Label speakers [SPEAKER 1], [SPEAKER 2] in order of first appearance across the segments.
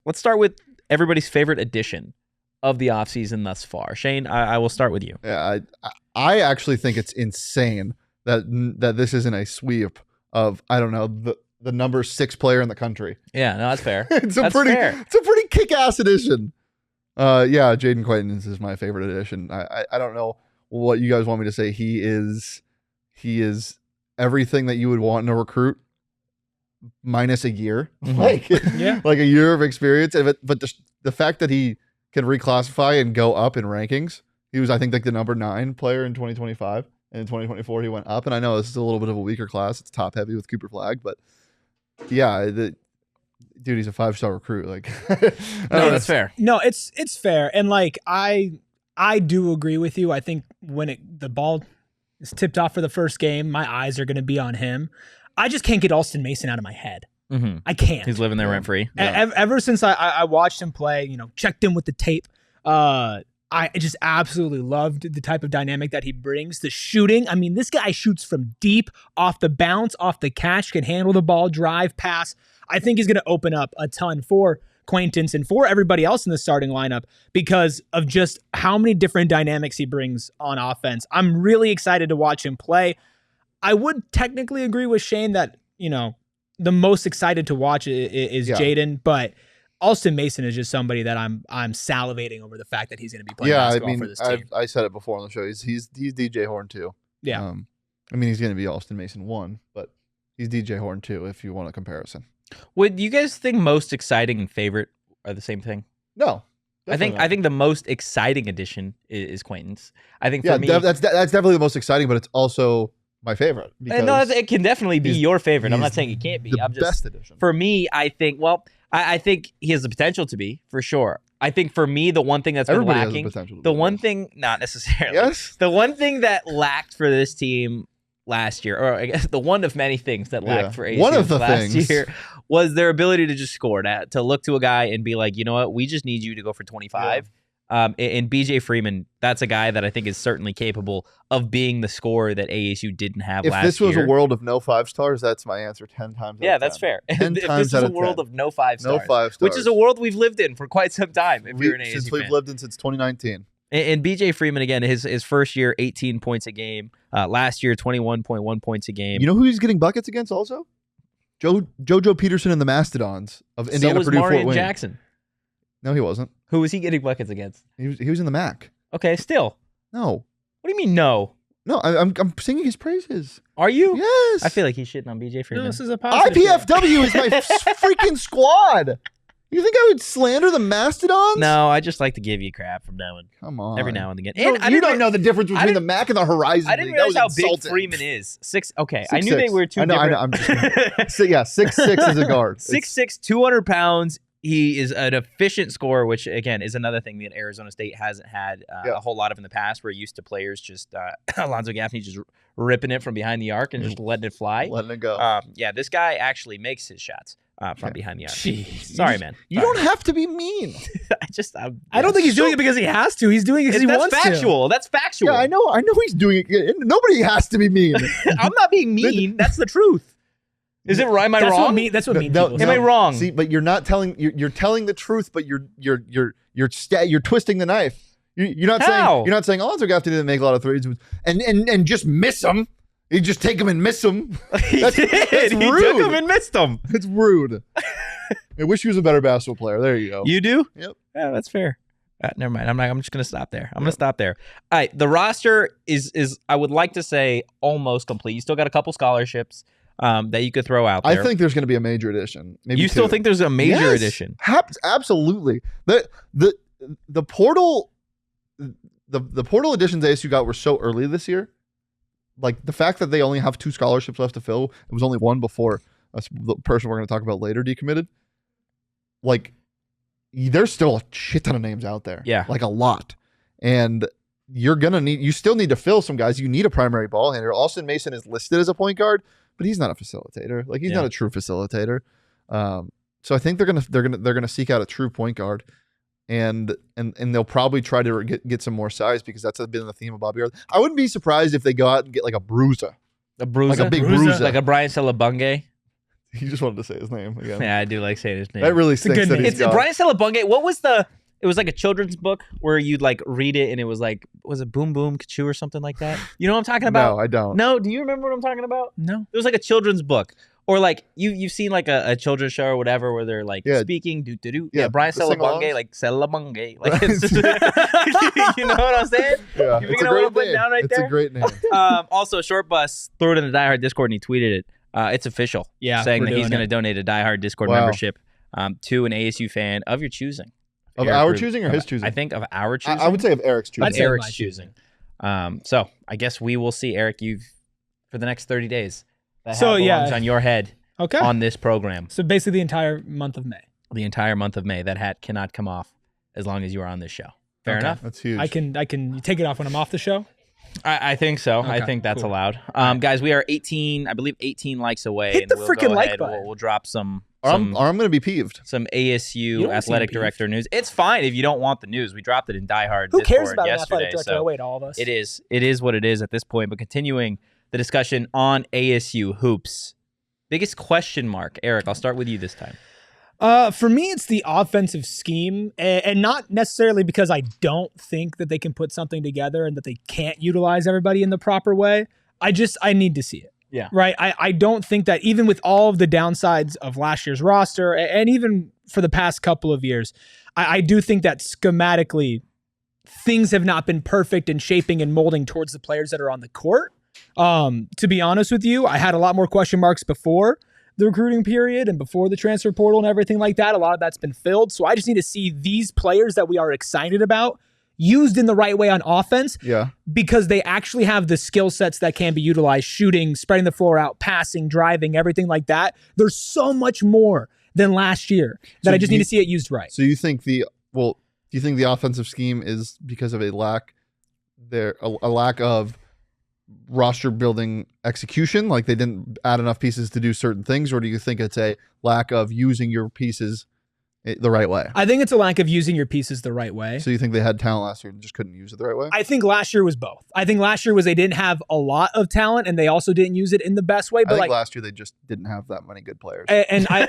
[SPEAKER 1] let's start with everybody's favorite addition of the offseason thus far. Shane, I will start with you.
[SPEAKER 2] Yeah, I actually think it's insane that this isn't a sweep of, I don't know, the number 6 player in the country.
[SPEAKER 1] Yeah, no, that's fair.
[SPEAKER 2] It's a pretty kick-ass addition. Yeah, Jayden Quaintance is my favorite addition. I don't know what you guys want me to say. He is everything that you would want in a recruit, minus a year, like a year of experience. But the fact that he can reclassify and go up in rankings. He was, I think, like the number 9 player in 2025, and in 2024 he went up. And I know this is a little bit of a weaker class; it's top heavy with Cooper Flagg, but yeah, dude, he's a 5-star recruit. Like,
[SPEAKER 1] no, that's fair.
[SPEAKER 3] No, it's fair, and like I do agree with you. I think when the ball is tipped off for the first game, my eyes are going to be on him. I just can't get Austin Mason out of my head.
[SPEAKER 1] Mm-hmm.
[SPEAKER 3] I can't.
[SPEAKER 1] He's living there rent free.
[SPEAKER 3] Ever since I watched him play, checked in with the tape, I just absolutely loved the type of dynamic that he brings. The shooting, I mean, this guy shoots from deep, off the bounce, off the catch, can handle the ball, drive, pass. I think he's going to open up a ton for Quaintance and for everybody else in the starting lineup because of just how many different dynamics he brings on offense. I'm really excited to watch him play. I would technically agree with Shane that, the most excited to watch is Jayden, but Austin Mason is just somebody that I'm salivating over the fact that he's going to be playing basketball for this team.
[SPEAKER 2] I said it before on the show. He's DJ Horn 2.
[SPEAKER 3] Yeah.
[SPEAKER 2] He's going to be Austin Mason 1, but he's DJ Horn 2 if you want a comparison.
[SPEAKER 1] Would you guys think most exciting and favorite are the same thing?
[SPEAKER 2] No.
[SPEAKER 1] I think the most exciting addition is Quaintance. I think for me
[SPEAKER 2] that's definitely the most exciting, but it's also my favorite.
[SPEAKER 1] No, it can definitely be your favorite. I'm not saying it can't be.
[SPEAKER 2] I'm just best edition.
[SPEAKER 1] For me, I think I think he has the potential to be, for sure. I think for me, the one thing that's been lacking, not necessarily.
[SPEAKER 2] Yes.
[SPEAKER 1] The one thing that lacked for this team last year, or I guess the one of many things that lacked for ASU last year, was their ability to just score, to look to a guy and be like, you know what, we just need you to go for 25. Yeah. And BJ Freeman, that's a guy that I think is certainly capable of being the scorer that ASU didn't have last year.
[SPEAKER 2] If this was a world of no 5-stars, that's my answer 10 times.
[SPEAKER 1] Yeah, that's fair. If this is a world of no 5-stars, which is a world we've lived in for quite some time. If you're an ASU
[SPEAKER 2] since we've lived in since 2019.
[SPEAKER 1] And BJ Freeman, again, his first year, 18 points a game. Last year, 21.1 points a game.
[SPEAKER 2] You know who he's getting buckets against also? JoJo Peterson and the Mastodons of Indiana, Purdue, Fort Wayne.
[SPEAKER 1] Jackson.
[SPEAKER 2] No, he wasn't.
[SPEAKER 1] Who was he getting buckets against?
[SPEAKER 2] He was in the MAC.
[SPEAKER 1] Okay, still.
[SPEAKER 2] No.
[SPEAKER 1] What do you mean no?
[SPEAKER 2] No, I'm singing his praises.
[SPEAKER 1] Are you?
[SPEAKER 2] Yes.
[SPEAKER 1] I feel like he's shitting on BJ Freeman.
[SPEAKER 3] No, this is a positive
[SPEAKER 2] IPFW is my freaking squad. You think I would slander the Mastodons?
[SPEAKER 1] No, I just like to give you crap from now and
[SPEAKER 2] come on,
[SPEAKER 1] every now and again.
[SPEAKER 2] And you don't know the difference between the MAC and the Horizon.
[SPEAKER 1] I didn't realize how big Freeman is. 6. Okay, I knew they were two different.
[SPEAKER 2] I know. I'm just 6'6" as a guard.
[SPEAKER 1] 6'6", 200 pounds. He is an efficient scorer, which, again, is another thing that Arizona State hasn't had a whole lot of in the past. We're used to players just Alonzo Gaffney just ripping it from behind the arc and just letting it fly.
[SPEAKER 2] Letting it go.
[SPEAKER 1] This guy actually makes his shots from behind the arc.
[SPEAKER 3] Jeez.
[SPEAKER 1] Sorry, man.
[SPEAKER 2] You don't have to be mean.
[SPEAKER 3] I don't think he's doing it because he has to. He's doing it because he wants
[SPEAKER 1] to. That's factual.
[SPEAKER 2] Yeah, I know he's doing it. Nobody has to be mean.
[SPEAKER 1] I'm not being mean. That's the truth. Is it right? Am I wrong?
[SPEAKER 3] That's what mean people say.
[SPEAKER 1] Am I wrong?
[SPEAKER 2] See, but you're not telling. You're telling the truth, but you're twisting the knife. You're not saying Alonzo Gaffney didn't make a lot of threes and just miss them. You just take them and miss them. That's rude.
[SPEAKER 1] He took them and missed them.
[SPEAKER 2] It's rude. I wish he was a better basketball player. There you go.
[SPEAKER 1] You do?
[SPEAKER 2] Yep.
[SPEAKER 1] Yeah, that's fair. Never mind. I'm just gonna stop there. I'm gonna stop there. All right. The roster is I would like to say almost complete. You still got a couple scholarships that you could throw out there.
[SPEAKER 2] I think there's going to be a major addition. Maybe
[SPEAKER 1] you still think there's a major addition?
[SPEAKER 2] Absolutely. The portal additions ASU got were so early this year. Like the fact that they only have 2 scholarships left to fill. It was only one before the person we're going to talk about later decommitted. Like there's still a shit ton of names out there.
[SPEAKER 1] Yeah,
[SPEAKER 2] like a lot, and you still need to fill some guys. You need a primary ball handler. Austin Mason is listed as a point guard, but he's not a facilitator. Like he's not a true facilitator. So I think they're gonna seek out a true point guard, and they'll probably try to get some more size because that's been the theme of Bobby Hurley. I wouldn't be surprised if they go out and get like a bruiser,
[SPEAKER 1] like a big bruiser, like a Brian Celebunge.
[SPEAKER 2] He just wanted to say his name again.
[SPEAKER 1] Yeah, I do like saying his name.
[SPEAKER 2] That really stinks that he's gone.
[SPEAKER 1] Brian Celebunge. What was the? It was like a children's book where you'd like read it and it was like, was it Boom Boom Kachoo or something like that? You know what I'm talking about?
[SPEAKER 2] No, I don't.
[SPEAKER 1] No, do you remember what I'm talking about?
[SPEAKER 3] No.
[SPEAKER 1] It was like a children's book. Or like you've seen like a children's show or whatever where they're like speaking do. Yeah, Brian Celebunge, like Celebunge. Like it's just, you know what I'm saying?
[SPEAKER 2] Yeah,
[SPEAKER 1] it's a great name. Down right
[SPEAKER 2] it's
[SPEAKER 1] there?
[SPEAKER 2] A great name.
[SPEAKER 1] Also, Short Bus threw it in the Die Hard Discord and he tweeted it. It's official.
[SPEAKER 3] Yeah,
[SPEAKER 1] saying that he's going to donate a Die Hard Discord membership to an ASU fan of your choosing.
[SPEAKER 2] Of our choosing or his choosing?
[SPEAKER 1] I think of our choosing.
[SPEAKER 2] I would say of Eric's choosing.
[SPEAKER 1] That's Eric's choosing. So I guess we will see, Eric, for the next 30 days. That belongs on your head on this program.
[SPEAKER 3] So basically the entire month of May.
[SPEAKER 1] The entire month of May. That hat cannot come off as long as you are on this show. Fair enough?
[SPEAKER 2] That's huge.
[SPEAKER 3] I can take it off when I'm off the show?
[SPEAKER 1] I think so. Okay, I think that's allowed. Guys, we are 18 likes away.
[SPEAKER 3] Hit the freaking like button.
[SPEAKER 1] We'll drop some
[SPEAKER 2] I'm going to be peeved.
[SPEAKER 1] Some ASU athletic director news. It's fine if you don't want the news. We dropped it in Die Hard
[SPEAKER 3] Who
[SPEAKER 1] Discord
[SPEAKER 3] cares about
[SPEAKER 1] yesterday.
[SPEAKER 3] an athletic director?
[SPEAKER 1] So
[SPEAKER 3] Wait, all of us.
[SPEAKER 1] It is what it is at this point. But continuing the discussion on ASU hoops. Biggest question mark. Eric, I'll start with you this time.
[SPEAKER 3] For me, it's the offensive scheme, and not necessarily because I don't think that they can put something together and that they can't utilize everybody in the proper way. I need to see it.
[SPEAKER 1] Yeah.
[SPEAKER 3] Right. I don't think that even with all of the downsides of last year's roster and even for the past couple of years, I do think that schematically things have not been perfect in shaping and molding towards the players that are on the court. To be honest with you, I had a lot more question marks before the recruiting period and before the transfer portal and everything like that. A lot of that's been filled. So I just need to see these players that we are excited about used in the right way on offense, because they actually have the skill sets that can be utilized: shooting, spreading the floor out, passing, driving, everything like that. There's so much more than last year that I just need to see it used right.
[SPEAKER 2] So you think do you think the offensive scheme is because of a lack of roster building execution, like they didn't add enough pieces to do certain things, or do you think it's a lack of using your pieces the right way?
[SPEAKER 3] I think it's a lack of using your pieces the right way.
[SPEAKER 2] So you think they had talent last year and just couldn't use it the right way?
[SPEAKER 3] I think last year was both. I think last year was they didn't have a lot of talent and they also didn't use it in the best way. But
[SPEAKER 2] I think last year they just didn't have that many good players.
[SPEAKER 3] And I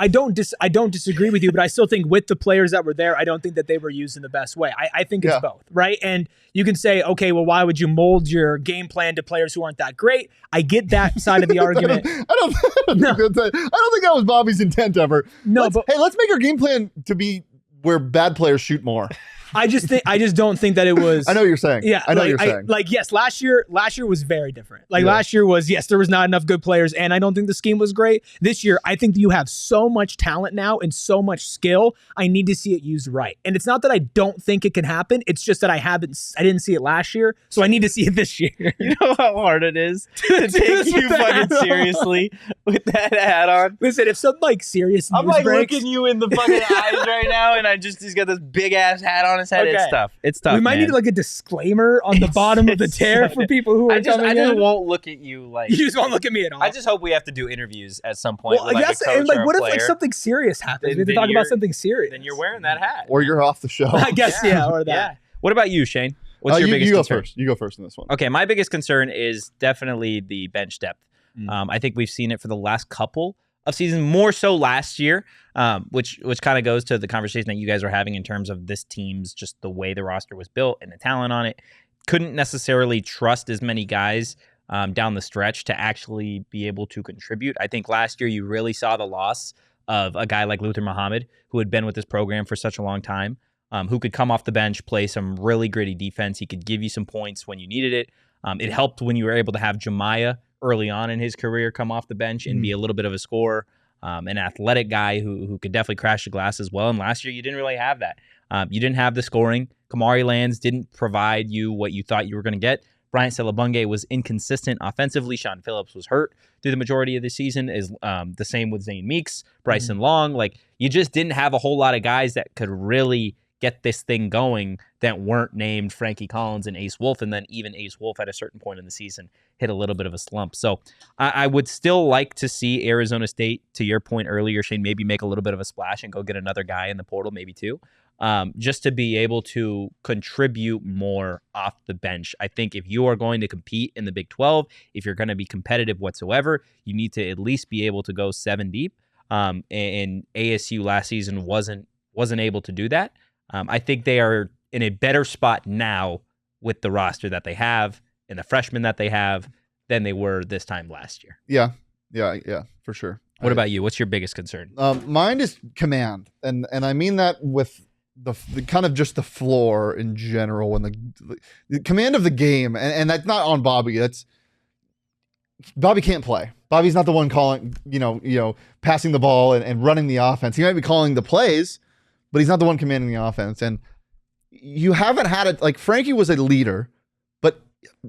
[SPEAKER 3] don't disagree with you, but I still think with the players that were there, I don't think that they were used in the best way. I think it's both, right? And you can say, okay, well, why would you mold your game plan to players who aren't that great? I get that side of the argument.
[SPEAKER 2] I don't think that was Bobby's intent ever.
[SPEAKER 3] No,
[SPEAKER 2] let's make our game plan to be where bad players shoot more.
[SPEAKER 3] I just don't think that it was.
[SPEAKER 2] I know what you're saying.
[SPEAKER 3] Yeah,
[SPEAKER 2] I know what you're saying.
[SPEAKER 3] Yes, last year was very different. Last year was, yes, there was not enough good players, and I don't think the scheme was great. This year, I think that you have so much talent now and so much skill. I need to see it used right. And it's not that I don't think it can happen. It's just that I didn't see it last year, so I need to see it this year.
[SPEAKER 1] You know how hard it is to take you fucking seriously with that hat on?
[SPEAKER 3] Listen, if some serious news
[SPEAKER 1] I'm
[SPEAKER 3] breaks,
[SPEAKER 1] looking you in the fucking eyes right now, and he's got this big ass hat on his head. Okay. It's tough.
[SPEAKER 3] We might need a disclaimer on the bottom of the tear for people who are coming in.
[SPEAKER 1] I just won't look at you
[SPEAKER 3] you just won't look at me at all.
[SPEAKER 1] I just hope we have to do interviews at some point.
[SPEAKER 3] Well, yes, and what if something serious happens? We have to talk about something serious.
[SPEAKER 1] Then you're wearing that hat,
[SPEAKER 2] or you're off the show.
[SPEAKER 3] I guess, or that. Yeah.
[SPEAKER 1] What about you, Shane? What's your biggest concern?
[SPEAKER 2] You go first in this one.
[SPEAKER 1] Okay, my biggest concern is definitely the bench depth. I think we've seen it for the last couple of seasons, more so last year, which kind of goes to the conversation that you guys are having in terms of this team's just the way the roster was built and the talent on it. Couldn't necessarily trust as many guys down the stretch to actually be able to contribute. I think last year you really saw the loss of a guy like Luther Muhammad, who had been with this program for such a long time, who could come off the bench, play some really gritty defense. He could give you some points when you needed it. It helped when you were able to have Jemiah early on in his career come off the bench and be a little bit of a scorer, an athletic guy who could definitely crash the glass as well. And last year you didn't really have that. You didn't have the scoring. Kamari Lands didn't provide you what you thought you were going to get. Brian Celebunge was inconsistent offensively. Sean Phillips was hurt through the majority of the season. Is the same with Zane Meeks, Bryson Long. You just didn't have a whole lot of guys that could really get this thing going that weren't named Frankie Collins and Ace Wolf, and then even Ace Wolf at a certain point in the season hit a little bit of a slump. So I would still like to see Arizona State, to your point earlier, Shane, maybe make a little bit of a splash and go get another guy in the portal, maybe two, just to be able to contribute more off the bench. I think if you are going to compete in the Big 12, if you're going to be competitive whatsoever, you need to at least be able to go 7 deep. And ASU last season wasn't able to do that. I think they are in a better spot now with the roster that they have and the freshmen that they have than they were this time last year.
[SPEAKER 2] Yeah, for sure.
[SPEAKER 1] What about you? What's your biggest concern?
[SPEAKER 2] Mine is command, and I mean that with the kind of just the floor in general, and the command of the game, and that's not on Bobby. That's Bobby can't play. Bobby's not the one calling, passing the ball and running the offense. He might be calling the plays, but he's not the one commanding the offense. And you haven't had it like Frankie was a leader, but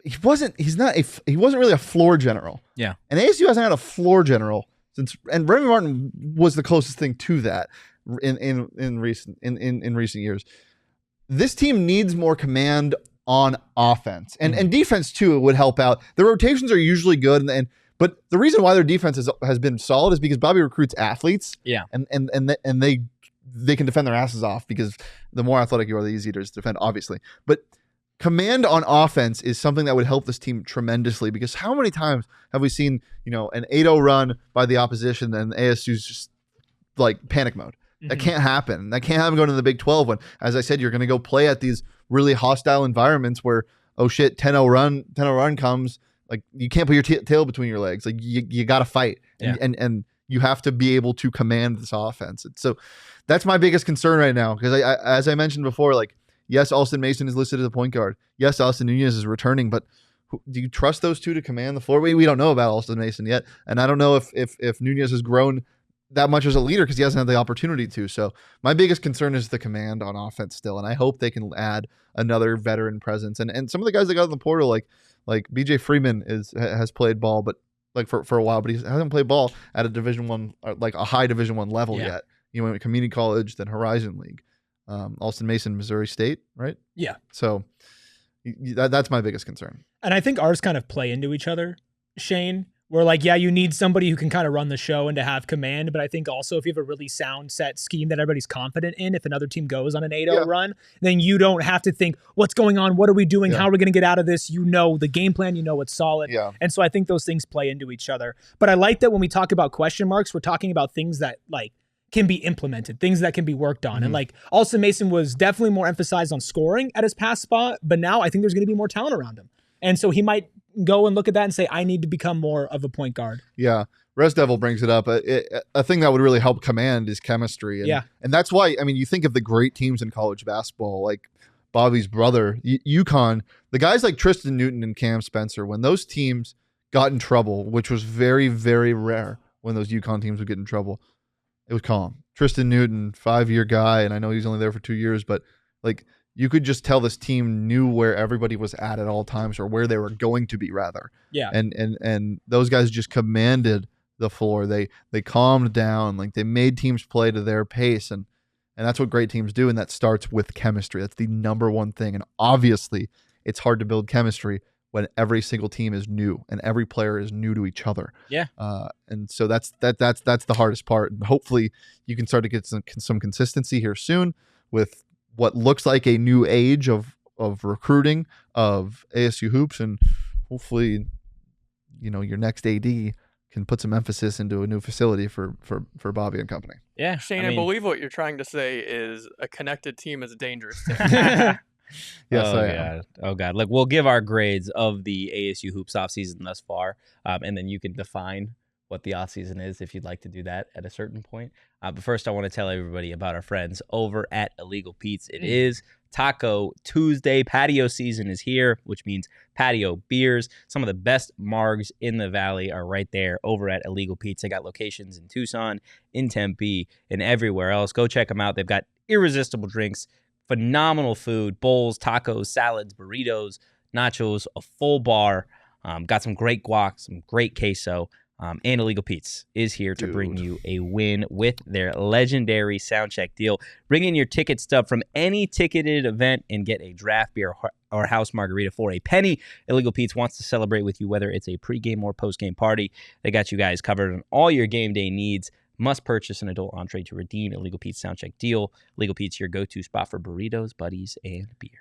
[SPEAKER 2] he wasn't really a floor general.
[SPEAKER 1] Yeah.
[SPEAKER 2] And ASU hasn't had a floor general and Remy Martin was the closest thing to that in recent years. This team needs more command on offense and defense too. It would help out. The rotations are usually good, but the reason why their defense has been solid is because Bobby recruits athletes.
[SPEAKER 1] Yeah,
[SPEAKER 2] and they can defend their asses off because the more athletic you are, the easier it is to defend, obviously. But command on offense is something that would help this team tremendously, because how many times have we seen an 8-0 run by the opposition and ASU's just like panic mode? That can't happen. That can't happen going to the Big 12 when, as I said, you're going to go play at these really hostile environments where, oh shit, 10-0 run comes. Like, you can't put your tail between your legs. Like, you got to fight. And you have to be able to command this offense. So that's my biggest concern right now, because as I mentioned before, like, yes, Alston Mason is listed as a point guard. Yes, Austin Nunez is returning, but do you trust those two to command the floor? We don't know about Alston Mason yet, and I don't know if Nunez has grown that much as a leader because he hasn't had the opportunity to. So my biggest concern is the command on offense still, and I hope they can add another veteran presence. And some of the guys that got in the portal, like BJ Freeman has played ball, but like for a while, but he hasn't played ball at a Division I, like a high Division I level yet. Went community college, then Horizon League. Alston Mason, Missouri State, right?
[SPEAKER 3] Yeah.
[SPEAKER 2] So that's my biggest concern.
[SPEAKER 3] And I think ours kind of play into each other, Shane. We're like, yeah, you need somebody who can kind of run the show and to have command. But I think also if you have a really sound set scheme that everybody's confident in, if another team goes on an 8-0 run, then you don't have to think, what's going on? What are we doing? How are we going to get out of this? You know the game plan. You know it's solid.
[SPEAKER 2] Yeah.
[SPEAKER 3] And so I think those things play into each other. But I like that when we talk about question marks, we're talking about things that like can be implemented, things that can be worked on. And like Alston Mason was definitely more emphasized on scoring at his past spot, but now I think there's going to be more talent around him. And so he might go and look at that and say, I need to become more of a point guard.
[SPEAKER 2] Yeah. Res Devil brings it up. A thing that would really help command is chemistry. And that's why, I mean, you think of the great teams in college basketball, like Bobby's brother, UConn, the guys like Tristan Newton and Cam Spencer, when those teams got in trouble, which was very, very rare when those UConn teams would get in trouble, it was calm. Tristan Newton, 5-year guy, and I know he's only there for 2 years, but like you could just tell this team knew where everybody was at all times, or where they were going to be, rather.
[SPEAKER 3] Yeah.
[SPEAKER 2] And those guys just commanded the floor. They calmed down, like they made teams play to their pace, and that's what great teams do, and that starts with chemistry. That's the number one thing. And obviously, it's hard to build chemistry when every single team is new and every player is new to each other.
[SPEAKER 1] Yeah.
[SPEAKER 2] And so that's the hardest part. And hopefully you can start to get some consistency here soon with what looks like a new age of recruiting of ASU hoops, and hopefully, your next AD can put some emphasis into a new facility for Bobby and company.
[SPEAKER 1] Yeah.
[SPEAKER 4] Shane, I believe what you're trying to say is a connected team is a dangerous team.
[SPEAKER 2] Yes,
[SPEAKER 1] I am. Oh God! Like, we'll give our grades of the ASU hoops offseason thus far, and then you can define what the offseason is if you'd like to do that at a certain point. But first, I want to tell everybody about our friends over at Illegal Pete's. It is Taco Tuesday. Patio season is here, which means patio beers. Some of the best margs in the valley are right there over at Illegal Pete's. They got locations in Tucson, in Tempe, and everywhere else. Go check them out. They've got irresistible drinks, phenomenal food, bowls, tacos, salads, burritos, nachos, a full bar. Got some great guac, some great queso. And Illegal Pete's is here to bring you a win with their legendary soundcheck deal. Bring in your ticket stub from any ticketed event and get a draft beer or house margarita for a penny. Illegal Pete's wants to celebrate with you, whether it's a pregame or postgame party. They got you guys covered on all your game day needs. Must purchase an adult entree to redeem Illegal Pete's soundcheck deal. Illegal Pete's, your go-to spot for burritos, buddies, and beer.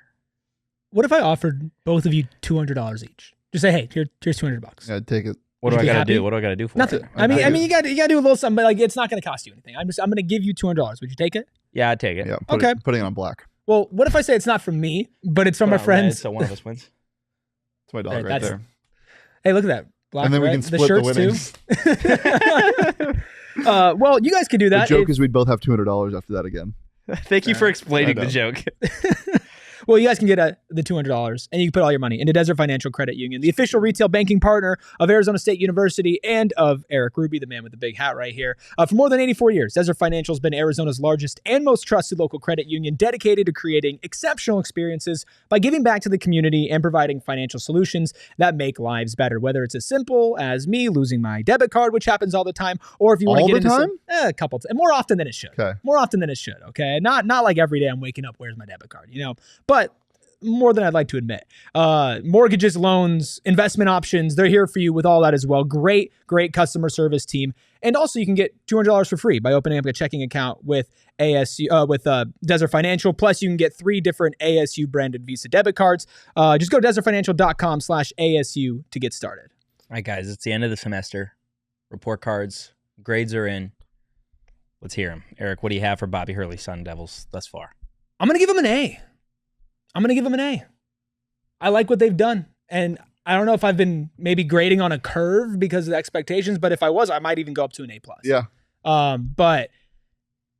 [SPEAKER 3] What if I offered both of you $200 each? Just say, hey, here's $200.
[SPEAKER 2] Yeah, take it.
[SPEAKER 1] What do I gotta do? What do I gotta do for
[SPEAKER 3] Nothing.
[SPEAKER 1] it?
[SPEAKER 3] I mean, you gotta do a little something, but like it's not gonna cost you anything. I'm gonna give you $200. Would you take it?
[SPEAKER 1] Yeah, I'd take it.
[SPEAKER 2] Yeah.
[SPEAKER 3] Okay.
[SPEAKER 2] Putting it on black.
[SPEAKER 3] Well, what if I say it's not from me, but it's from our friends?
[SPEAKER 1] Red, so one of us wins.
[SPEAKER 2] That's my dog right there.
[SPEAKER 3] Hey, look at that. Black
[SPEAKER 2] and then we can split the
[SPEAKER 3] winnings. Well, you guys could do that.
[SPEAKER 2] The joke is we'd both have $200 after that again.
[SPEAKER 1] Thank you for explaining the joke.
[SPEAKER 3] Well, you guys can get the $200, and you can put all your money into Desert Financial Credit Union, the official retail banking partner of Arizona State University and of Eric Ruby, the man with the big hat right here. For more than 84 years, Desert Financial has been Arizona's largest and most trusted local credit union, dedicated to creating exceptional experiences by giving back to the community and providing financial solutions that make lives better. Whether it's as simple as me losing my debit card, which happens all the time, or if you want to get into a couple times, more often than it should.
[SPEAKER 2] Okay.
[SPEAKER 3] More often than it should. Okay, not like every day I'm waking up, where's my debit card? But more than I'd like to admit. Mortgages, loans, investment options, they're here for you with all that as well. Great customer service team. And also you can get $200 for free by opening up a checking account with Desert Financial. Plus you can get 3 different ASU branded Visa debit cards. Just go to desertfinancial.com/ASU to get started.
[SPEAKER 1] All right, guys, it's the end of the semester. Report cards, grades are in. Let's hear them. Eric, what do you have for Bobby Hurley Sun Devils thus far?
[SPEAKER 3] I'm going to give him an A. I like what they've done. And I don't know if I've been maybe grading on a curve because of the expectations, but if I was, I might even go up to an A+.
[SPEAKER 2] Yeah.
[SPEAKER 3] But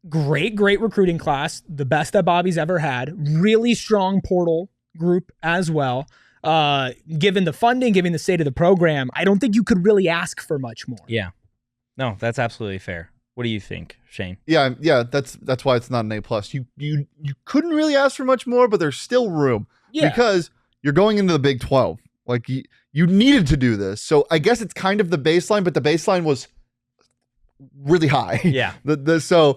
[SPEAKER 3] great recruiting class. The best that Bobby's ever had. Really strong portal group as well. Given the funding, given the state of the program, I don't think you could really ask for much more.
[SPEAKER 1] Yeah. No, that's absolutely fair. What do you think, Shane?
[SPEAKER 2] Yeah, that's why it's not an A+. You couldn't really ask for much more, but there's still room.
[SPEAKER 3] Yeah.
[SPEAKER 2] Because you're going into the Big 12. Like you needed to do this. So I guess it's kind of the baseline, but the baseline was really high.
[SPEAKER 1] Yeah.
[SPEAKER 2] So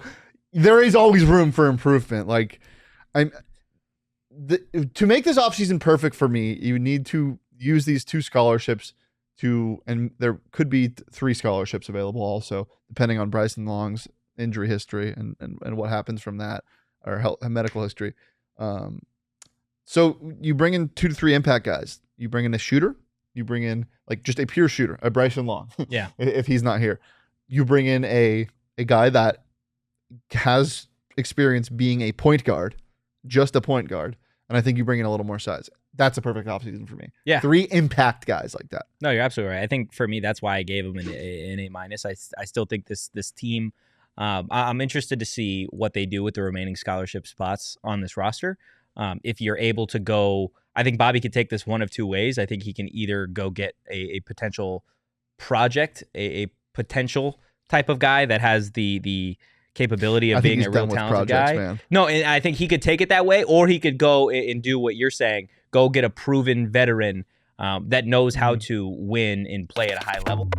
[SPEAKER 2] there is always room for improvement. Like to make this offseason perfect for me, you need to use these 2 scholarships and there could be 3 scholarships available also, depending on Bryson Long's injury history and what happens from that, or medical history. So you bring in 2 to 3 impact guys. You bring in a shooter. You bring in like just a pure shooter, a Bryson Long.
[SPEAKER 1] Yeah.
[SPEAKER 2] If he's not here, you bring in a guy that has experience being a point guard, just a point guard. And I think you bring in a little more size. That's a perfect offseason for me.
[SPEAKER 1] Yeah.
[SPEAKER 2] 3 impact guys like that.
[SPEAKER 1] No, you're absolutely right. I think for me, that's why I gave him an A-. I still think this team, I'm interested to see what they do with the remaining scholarship spots on this roster. If you're able to go, I think Bobby could take this one of 2 ways. I think he can either go get a potential project, a potential type of guy that has the capability of being a real talented guy. Man. No, and I think he could take it that way, or he could go and do what you're saying, go get a proven veteran that knows how to win and play at a high level.